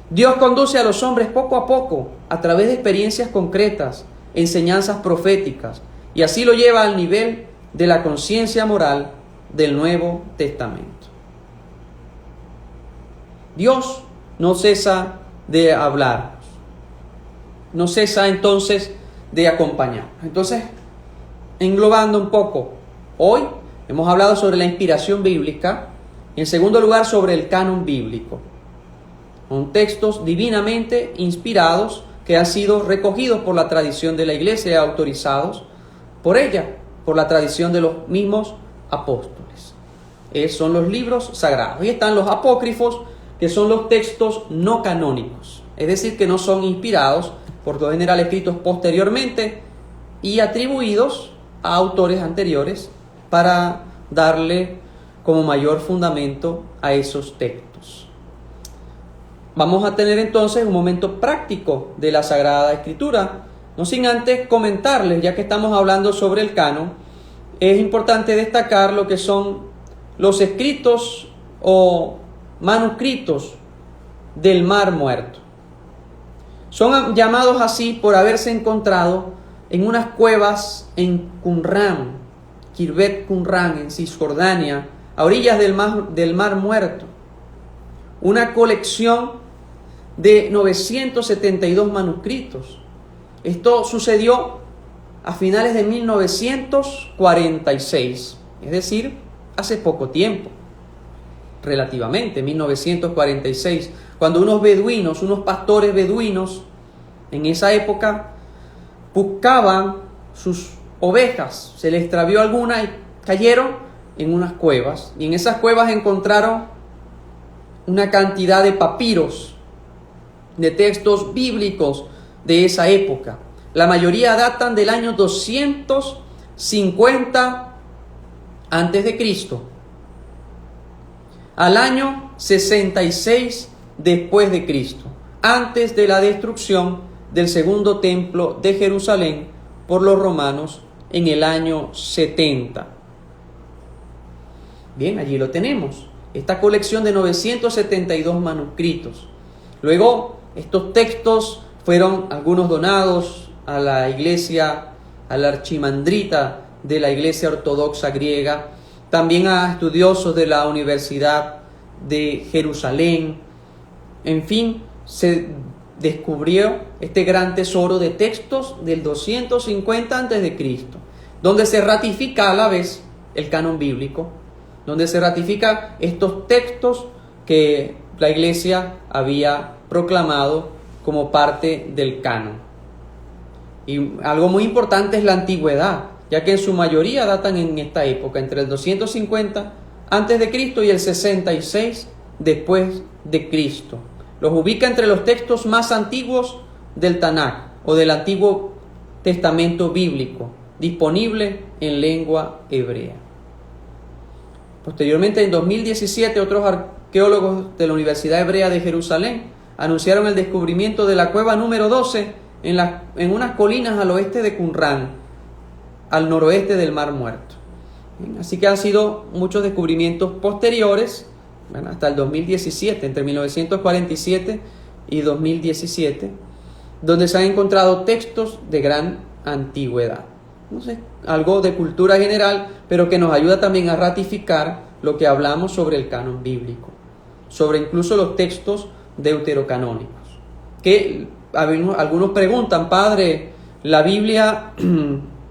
A: Dios conduce a los hombres poco a poco a través de experiencias concretas, enseñanzas proféticas, y así lo lleva al nivel de la conciencia moral del Nuevo Testamento. Dios no cesa de hablar, no cesa entonces de acompañar. Entonces, englobando un poco, hoy hemos hablado sobre la inspiración bíblica, y en segundo lugar sobre el canon bíblico. Son textos divinamente inspirados que han sido recogidos por la tradición de la Iglesia y autorizados por ella, por la tradición de los mismos apóstoles. Son los libros sagrados. Y están los apócrifos, que son los textos no canónicos, es decir, que no son inspirados, por lo general escritos posteriormente y atribuidos a autores anteriores para darle como mayor fundamento a esos textos. Vamos a tener entonces un momento práctico de la Sagrada Escritura, no sin antes comentarles, ya que estamos hablando sobre el canon, es importante destacar lo que son los escritos o manuscritos del Mar Muerto. Son llamados así por haberse encontrado en unas cuevas en Qumran, Khirbet Qumran, en Cisjordania, a orillas del Mar Muerto. Una colección de 972 manuscritos. Esto sucedió a finales de 1946, es decir, hace poco tiempo, relativamente, 1946, cuando unos beduinos, unos pastores beduinos, en esa época buscaban sus ovejas, se les extravió alguna y cayeron en unas cuevas, y en esas cuevas encontraron una cantidad de papiros, de textos bíblicos de esa época. La mayoría datan del año 250 antes de Cristo al año 66 después de Cristo, antes de la destrucción del segundo templo de Jerusalén por los romanos en el año 70. Bien, allí lo tenemos, esta colección de 972 manuscritos. Luego, estos textos fueron algunos donados a la iglesia, a la archimandrita de la iglesia ortodoxa griega, también a estudiosos de la Universidad de Jerusalén. En fin, se descubrió este gran tesoro de textos del 250 a.C., donde se ratifica a la vez el canon bíblico, donde se ratifica estos textos que la iglesia había proclamado como parte del canon. Y algo muy importante es la antigüedad, ya que en su mayoría datan en esta época, entre el 250 antes de Cristo y el 66 después de Cristo. Los ubica entre los textos más antiguos del Tanaj o del Antiguo Testamento bíblico, disponible en lengua hebrea. Posteriormente, en 2017, otros arqueólogos de la Universidad Hebrea de Jerusalén anunciaron el descubrimiento de la cueva número 12 en unas colinas al oeste de Qumran, al noroeste del Mar Muerto. Así que han sido muchos descubrimientos posteriores, hasta el 2017, entre 1947 y 2017, donde se han encontrado textos de gran antigüedad. No sé, algo de cultura general, pero que nos ayuda también a ratificar lo que hablamos sobre el canon bíblico, sobre incluso los textos deuterocanónicos. Que algunos preguntan, padre, la Biblia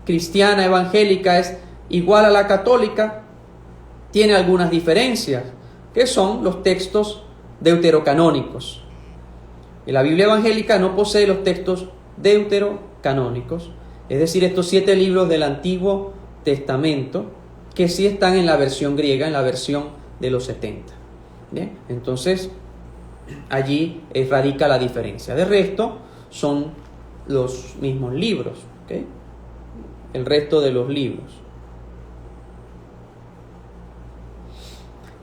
A: cristiana evangélica es igual a la católica, tiene algunas diferencias, que son los textos deuterocanónicos. Y la Biblia evangélica no posee los textos deuterocanónicos, es decir, estos 7 libros del Antiguo Testamento, que sí están en la versión griega, en la versión de los 70. Bien, entonces allí radica la diferencia. De resto, son los mismos libros, ¿okay? El resto de los libros.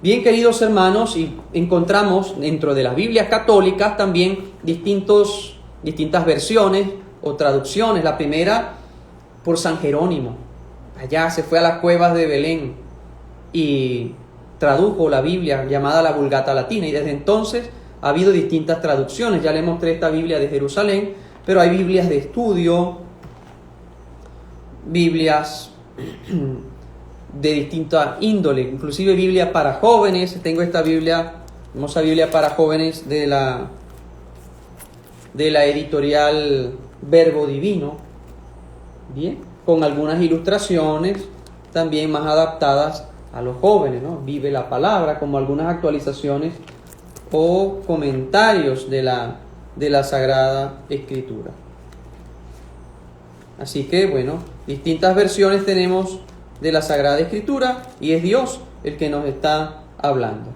A: Bien, queridos hermanos, y encontramos dentro de las Biblias católicas también distintas versiones o traducciones. La primera por San Jerónimo. Allá se fue a las cuevas de Belén y tradujo la Biblia llamada la Vulgata Latina, y desde entonces ha habido distintas traducciones. Ya le mostré esta Biblia de Jerusalén, pero hay Biblias de estudio, Biblias de distinta índole, inclusive Biblia para jóvenes. Tengo esta Biblia, hermosa Biblia para jóvenes de la editorial Verbo Divino, bien, con algunas ilustraciones también más adaptadas a los jóvenes, ¿no? Vive la palabra, como algunas actualizaciones o comentarios de la Sagrada Escritura. Así que, bueno, distintas versiones tenemos de la Sagrada Escritura, y es Dios el que nos está hablando.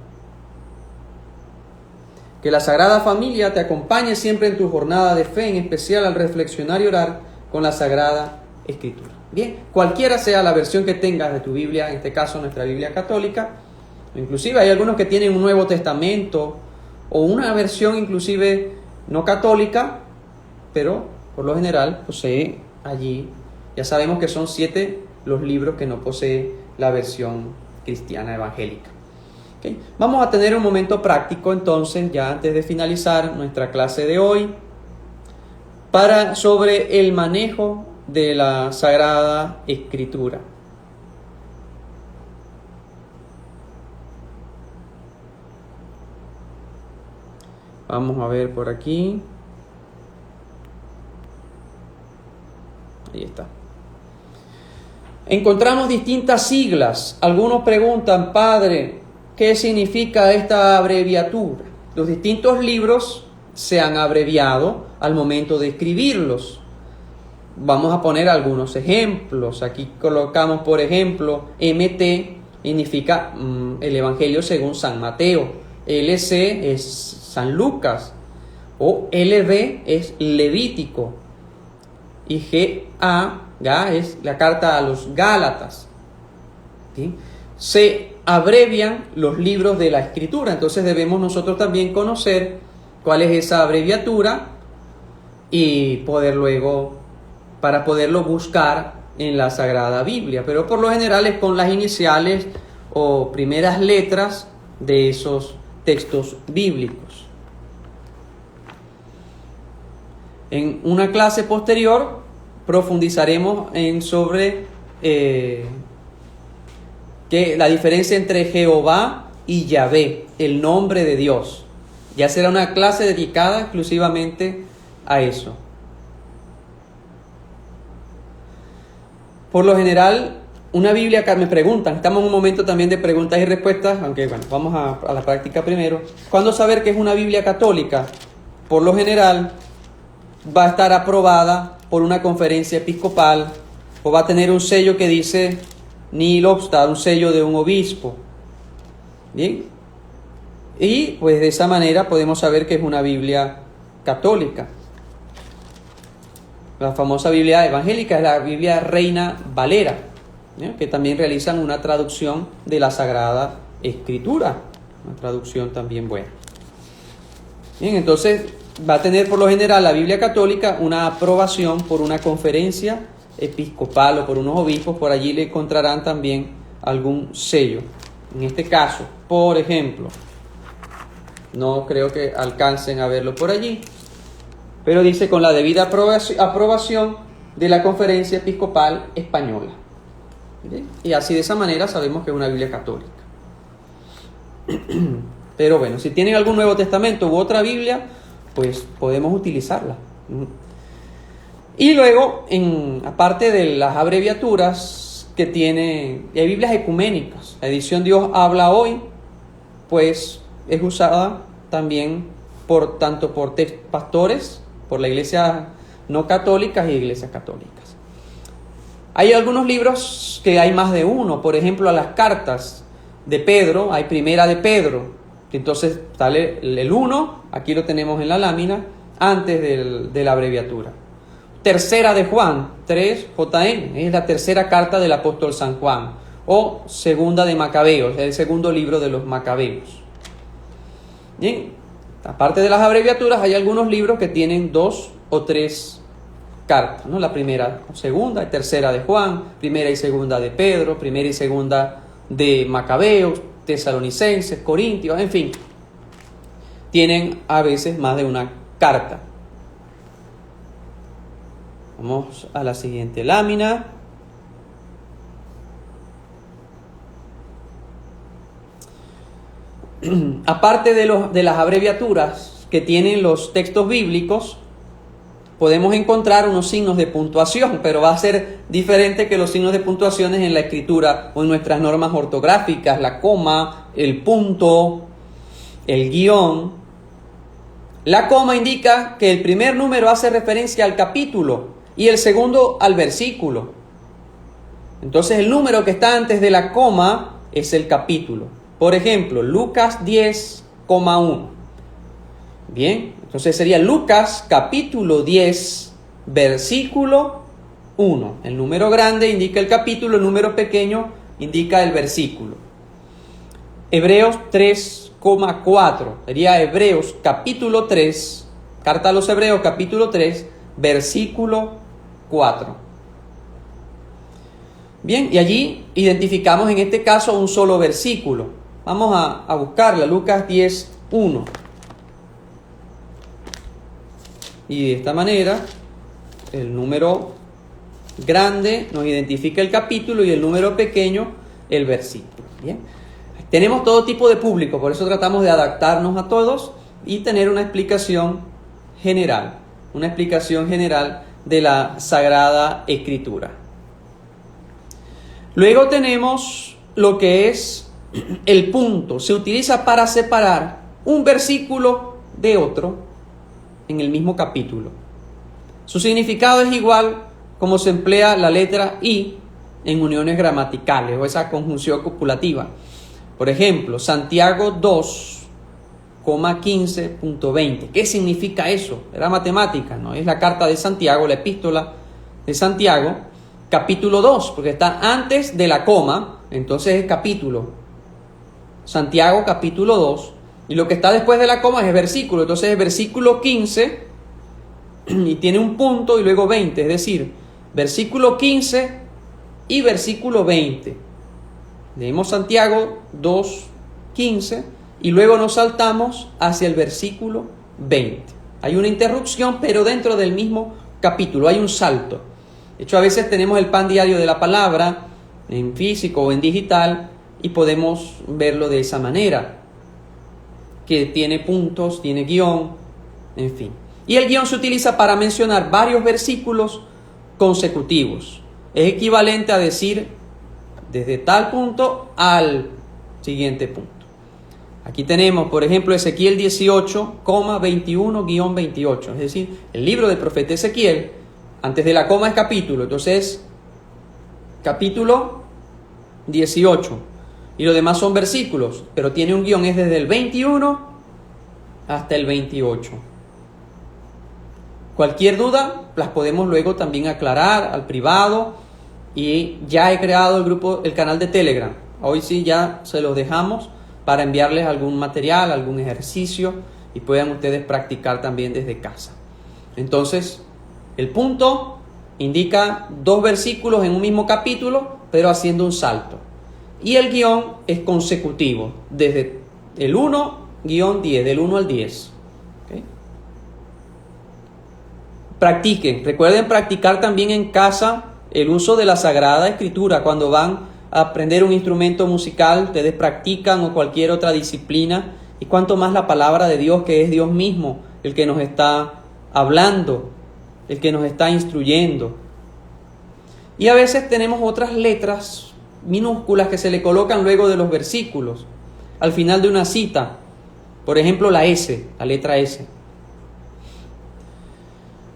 A: Que la Sagrada Familia te acompañe siempre en tu jornada de fe, en especial al reflexionar y orar con la Sagrada Escritura. Bien, cualquiera sea la versión que tengas de tu Biblia, en este caso nuestra Biblia católica, inclusive hay algunos que tienen un Nuevo Testamento o una versión inclusive no católica, pero por lo general posee allí, ya sabemos que son 7 los libros que no posee la versión cristiana evangélica. ¿Okay? Vamos a tener un momento práctico entonces, ya antes de finalizar nuestra clase de hoy, sobre el manejo de la Sagrada Escritura. Vamos a ver por aquí. Ahí está. Encontramos distintas siglas. Algunos preguntan, padre, ¿qué significa esta abreviatura? Los distintos libros se han abreviado al momento de escribirlos. Vamos a poner algunos ejemplos. Aquí colocamos, por ejemplo, MT significa el Evangelio según San Mateo. LC es San Lucas. O LB es Levítico. Y GA es la carta a los Gálatas. ¿Sí? Se abrevian los libros de la Escritura. Entonces debemos nosotros también conocer cuál es esa abreviatura y para poderlo buscar en la Sagrada Biblia. Pero por lo general es con las iniciales o primeras letras de esos textos bíblicos. En una clase posterior profundizaremos sobre la diferencia entre Jehová y Yahvé, el nombre de Dios. Ya será una clase dedicada exclusivamente a eso. Por lo general, una Biblia, me preguntan, estamos en un momento también de preguntas y respuestas, aunque bueno, vamos a la práctica primero. ¿Cuándo saber que es una Biblia católica? Por lo general, va a estar aprobada por una conferencia episcopal o va a tener un sello que dice Nihil Obstat, un sello de un obispo. Bien. Y pues de esa manera podemos saber que es una Biblia católica. La famosa Biblia evangélica es la Biblia Reina Valera, ¿no? Que también realizan una traducción de la Sagrada Escritura, una traducción también buena. Bien, entonces va a tener por lo general la Biblia católica una aprobación por una conferencia episcopal o por unos obispos. Por allí le encontrarán también algún sello. En este caso, por ejemplo, no creo que alcancen a verlo por allí, pero dice con la debida aprobación de la Conferencia Episcopal Española. ¿Sí? Y así de esa manera sabemos que es una Biblia católica. Pero bueno, si tienen algún Nuevo Testamento u otra Biblia, pues podemos utilizarla. Y luego, aparte de las abreviaturas que tiene, hay Biblias ecuménicas. La edición Dios habla hoy, pues es usada también tanto por pastores, por la iglesia no católicas y iglesias católicas. Hay algunos libros que hay más de uno, por ejemplo, a las cartas de Pedro, hay primera de Pedro, entonces sale el 1, aquí lo tenemos en la lámina, antes de la abreviatura. Tercera de Juan, 3JN, es la tercera carta del apóstol San Juan, o segunda de Macabeos, el segundo libro de los Macabeos. Bien, aparte de las abreviaturas, hay algunos libros que tienen 2 o 3 cartas, ¿no? La primera, segunda y tercera de Juan, primera y segunda de Pedro, primera y segunda de Macabeos, Tesalonicenses, Corintios, en fin, tienen a veces más de una carta. Vamos a la siguiente lámina. Aparte de las abreviaturas que tienen los textos bíblicos, podemos encontrar unos signos de puntuación, pero va a ser diferente que los signos de puntuaciones en la escritura o en nuestras normas ortográficas, la coma, el punto, el guión. La coma indica que el primer número hace referencia al capítulo y el segundo al versículo. Entonces el número que está antes de la coma es el capítulo. Por ejemplo, Lucas 10,1. Bien, entonces sería Lucas capítulo 10, versículo 1. El número grande indica el capítulo, el número pequeño indica el versículo. Hebreos 3,4. Sería Hebreos capítulo 3, carta a los Hebreos capítulo 3, versículo 4. Bien, y allí identificamos en este caso un solo versículo. Vamos a buscarla, Lucas 10:1. Y de esta manera, el número grande nos identifica el capítulo y el número pequeño el versículo. Bien, tenemos todo tipo de público, por eso tratamos de adaptarnos a todos y tener una explicación general de la Sagrada Escritura. Luego tenemos lo que es el punto. Se utiliza para separar un versículo de otro en el mismo capítulo. Su significado es igual como se emplea la letra I en uniones gramaticales o esa conjunción copulativa. Por ejemplo, Santiago 2,15.20. ¿Qué significa eso? Era matemática, ¿no? Es la carta de Santiago, la epístola de Santiago, capítulo 2, porque está antes de la coma, entonces es capítulo. Santiago capítulo 2, y lo que está después de la coma es versículo, entonces es versículo 15 y tiene un punto y luego 20, es decir, versículo 15 y versículo 20. Leemos Santiago 2:15 y luego nos saltamos hacia el versículo 20. Hay una interrupción, pero dentro del mismo capítulo hay un salto. De hecho, a veces tenemos el pan diario de la palabra en físico o en digital y podemos verlo de esa manera, que tiene puntos, tiene guión, en fin. Y el guión se utiliza para mencionar varios versículos consecutivos. Es equivalente a decir desde tal punto al siguiente punto. Aquí tenemos, por ejemplo, Ezequiel 18,21-28, es decir, el libro del profeta Ezequiel. Antes de la coma es capítulo, entonces capítulo 18. Y lo demás son versículos, pero tiene un guión, es desde el 21 hasta el 28. Cualquier duda las podemos luego también aclarar al privado. Y ya he creado el canal de Telegram. Hoy sí ya se los dejamos para enviarles algún material, algún ejercicio y puedan ustedes practicar también desde casa. Entonces, el punto indica 2 versículos en un mismo capítulo, pero haciendo un salto. Y el guión es consecutivo, desde el 1-10, del 1 al 10. ¿Okay? Practiquen, recuerden practicar también en casa el uso de la Sagrada Escritura. Cuando van a aprender un instrumento musical, ustedes practican o cualquier otra disciplina, y cuanto más la palabra de Dios, que es Dios mismo el que nos está hablando el que nos está instruyendo. Y a veces tenemos otras letras minúsculas que se le colocan luego de los versículos, al final de una cita. Por ejemplo, la S, la letra S.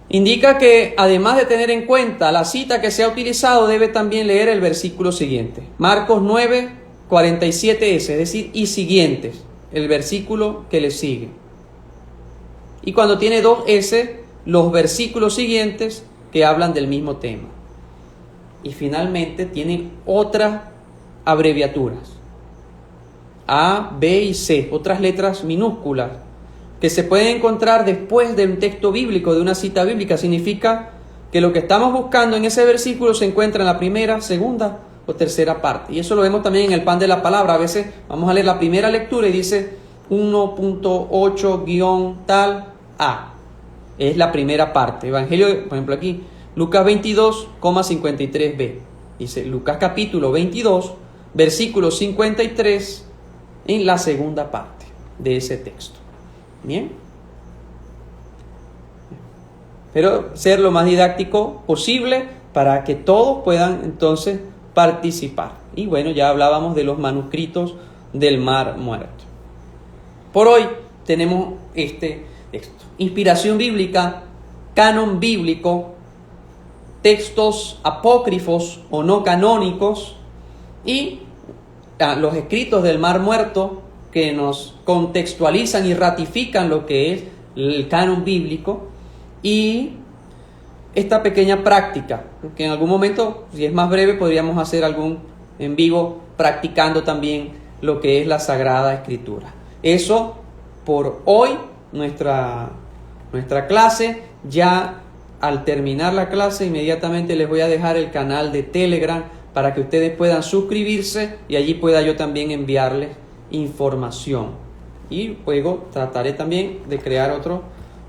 A: Indica que además de tener en cuenta la cita que se ha utilizado, debe también leer el versículo siguiente. Marcos 9, 47S, es decir, y siguientes, el versículo que le sigue. Y cuando tiene dos S, los versículos siguientes que hablan del mismo tema. Y finalmente tienen otras abreviaturas. A, B y C, otras letras minúsculas que se pueden encontrar después de un texto bíblico, de una cita bíblica. Significa que lo que estamos buscando en ese versículo se encuentra en la primera, segunda o tercera parte. Y eso lo vemos también en el pan de la palabra. A veces vamos a leer la primera lectura y dice 1.8- tal A. Es la primera parte. Evangelio, por ejemplo aquí, Lucas 22,53b. Dice Lucas capítulo 22, versículo 53 en la segunda parte de ese texto. Bien. Pero ser lo más didáctico posible para que todos puedan entonces participar. Y bueno, ya hablábamos de los manuscritos del Mar Muerto. Por hoy tenemos este texto. Inspiración bíblica, canon bíblico, textos apócrifos o no canónicos y los escritos del Mar Muerto que nos contextualizan y ratifican lo que es el canon bíblico, y esta pequeña práctica, que en algún momento, si es más breve, podríamos hacer algún en vivo practicando también lo que es la Sagrada Escritura. Eso por hoy, nuestra clase. Ya al terminar la clase, inmediatamente les voy a dejar el canal de Telegram para que ustedes puedan suscribirse y allí pueda yo también enviarles información. Y luego trataré también de crear otro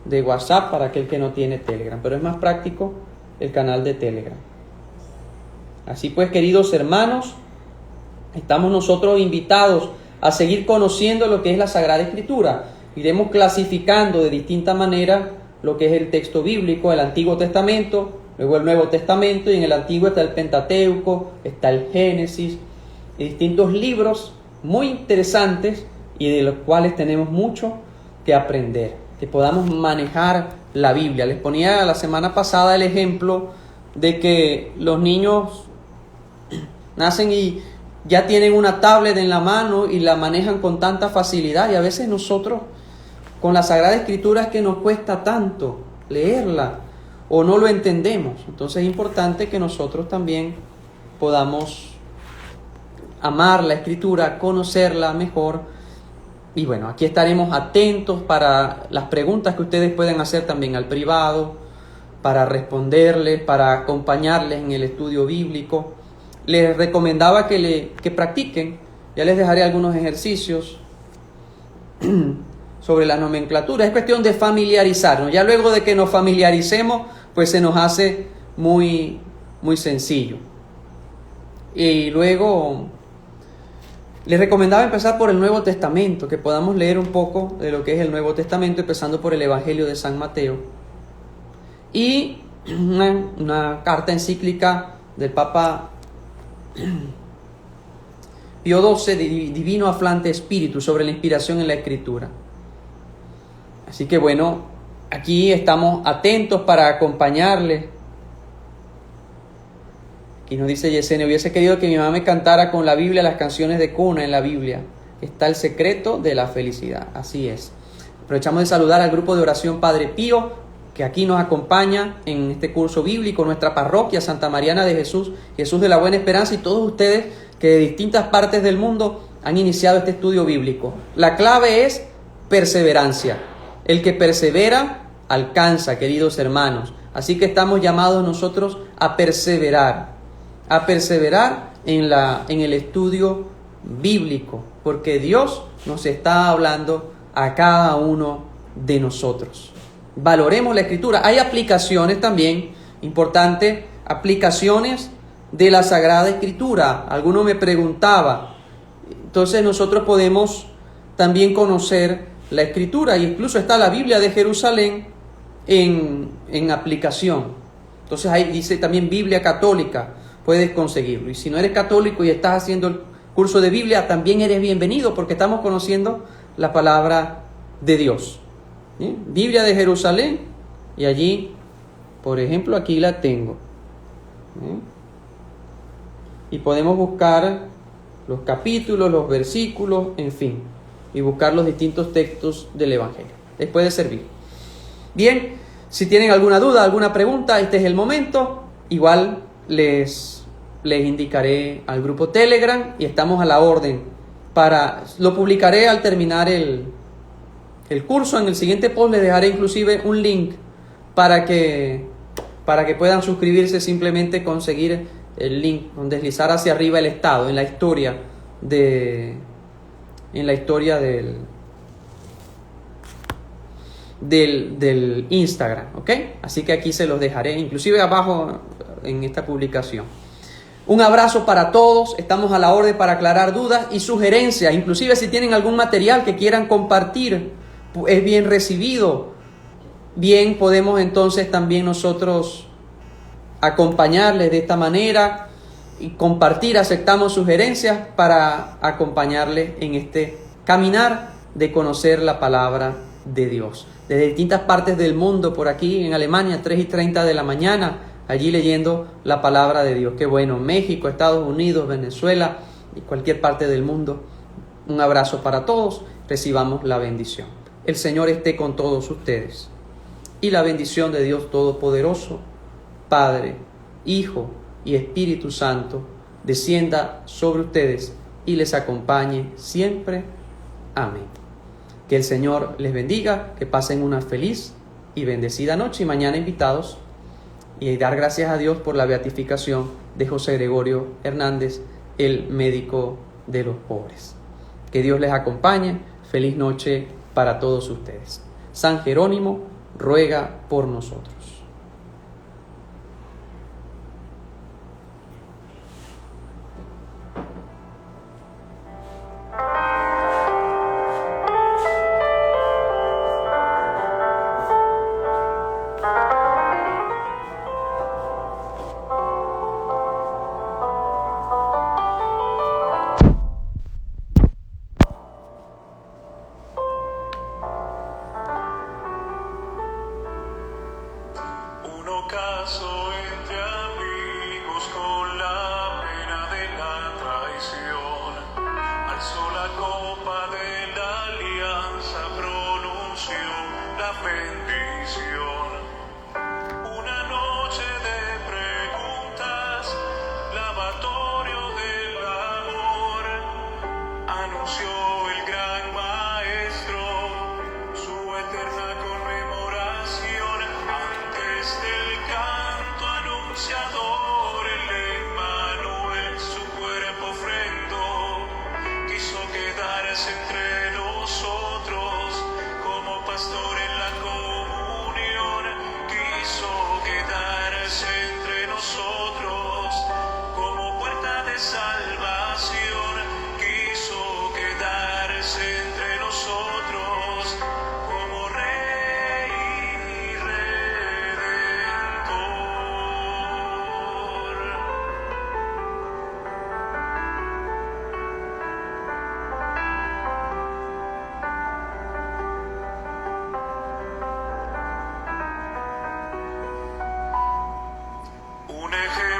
A: de WhatsApp para aquel que no tiene Telegram, pero es más práctico el canal de Telegram. Así pues, queridos hermanos, estamos nosotros invitados a seguir conociendo lo que es la Sagrada Escritura. Iremos clasificando de distinta manera lo que es el texto bíblico, el Antiguo Testamento, luego el Nuevo Testamento, y en el Antiguo está el Pentateuco, está el Génesis, y distintos libros muy interesantes y de los cuales tenemos mucho que aprender, que podamos manejar la Biblia. Les ponía la semana pasada el ejemplo de que los niños nacen y ya tienen una tablet en la mano y la manejan con tanta facilidad, y a veces nosotros con la Sagrada Escritura es que nos cuesta tanto leerla o no lo entendemos. Entonces es importante que nosotros también podamos amar la Escritura, conocerla mejor. Y bueno, aquí estaremos atentos para las preguntas que ustedes pueden hacer también al privado, para responderles, para acompañarles en el estudio bíblico. Les recomendaba que practiquen. Ya les dejaré algunos ejercicios sobre la nomenclatura. Es cuestión de familiarizarnos. Ya luego de que nos familiaricemos, pues se nos hace muy, muy sencillo. Y luego les recomendaba empezar por el Nuevo Testamento, que podamos leer un poco de lo que es el Nuevo Testamento, empezando por el Evangelio de San Mateo. Y una carta encíclica del Papa Pío XII, Divino Aflante Espíritu, sobre la inspiración en la Escritura. Así que bueno, aquí estamos atentos para acompañarles. Aquí nos dice Yesenia: hubiese querido que mi mamá me cantara con la Biblia las canciones de cuna en la Biblia. Está el secreto de la felicidad. Así es. Aprovechamos de saludar al grupo de oración Padre Pío, que aquí nos acompaña en este curso bíblico, nuestra parroquia Santa Mariana de Jesús, Jesús de la Buena Esperanza, y todos ustedes que de distintas partes del mundo han iniciado este estudio bíblico. La clave es perseverancia. El que persevera alcanza, queridos hermanos. Así que estamos llamados nosotros a perseverar en el estudio bíblico, porque Dios nos está hablando a cada uno de nosotros. Valoremos la Escritura. Hay aplicaciones también importantes, aplicaciones de la Sagrada Escritura. Alguno me preguntaba. Entonces nosotros podemos también conocer la Escritura, y incluso está la Biblia de Jerusalén, en aplicación. Entonces ahí dice también Biblia católica, puedes conseguirlo. Y si no eres católico y estás haciendo el curso de Biblia, también eres bienvenido porque estamos conociendo la palabra de Dios. ¿Bien? Biblia de Jerusalén, y allí, por ejemplo, aquí la tengo. ¿Bien? Y podemos buscar los capítulos, los versículos, en fin, y buscar los distintos textos del Evangelio. Les puede servir. Bien, si tienen alguna duda, alguna pregunta, este es el momento. Igual les indicaré al grupo Telegram y estamos a la orden. Lo publicaré al terminar el curso. En el siguiente post les dejaré inclusive un link para que puedan suscribirse. Simplemente conseguir el link, deslizar hacia arriba el estado, en la historia del Instagram, ¿ok? Así que aquí se los dejaré, inclusive abajo en esta publicación. Un abrazo para todos, estamos a la orden para aclarar dudas y sugerencias, inclusive si tienen algún material que quieran compartir, es bien recibido. Bien, podemos entonces también nosotros acompañarles de esta manera y compartir, aceptamos sugerencias para acompañarles en este caminar de conocer la palabra de Dios. Desde distintas partes del mundo, por aquí en Alemania, 3:30 de la mañana, allí leyendo la palabra de Dios. Qué bueno, México, Estados Unidos, Venezuela y cualquier parte del mundo. Un abrazo para todos, recibamos la bendición. El Señor esté con todos ustedes. Y la bendición de Dios Todopoderoso, Padre, Hijo y Espíritu Santo, descienda sobre ustedes y les acompañe siempre. Amén. Que el Señor les bendiga, que pasen una feliz y bendecida noche y mañana invitados y dar gracias a Dios por la beatificación de José Gregorio Hernández, el médico de los pobres. Que Dios les acompañe. Feliz noche para todos ustedes. San Jerónimo ruega por nosotros.
B: Un ejemplo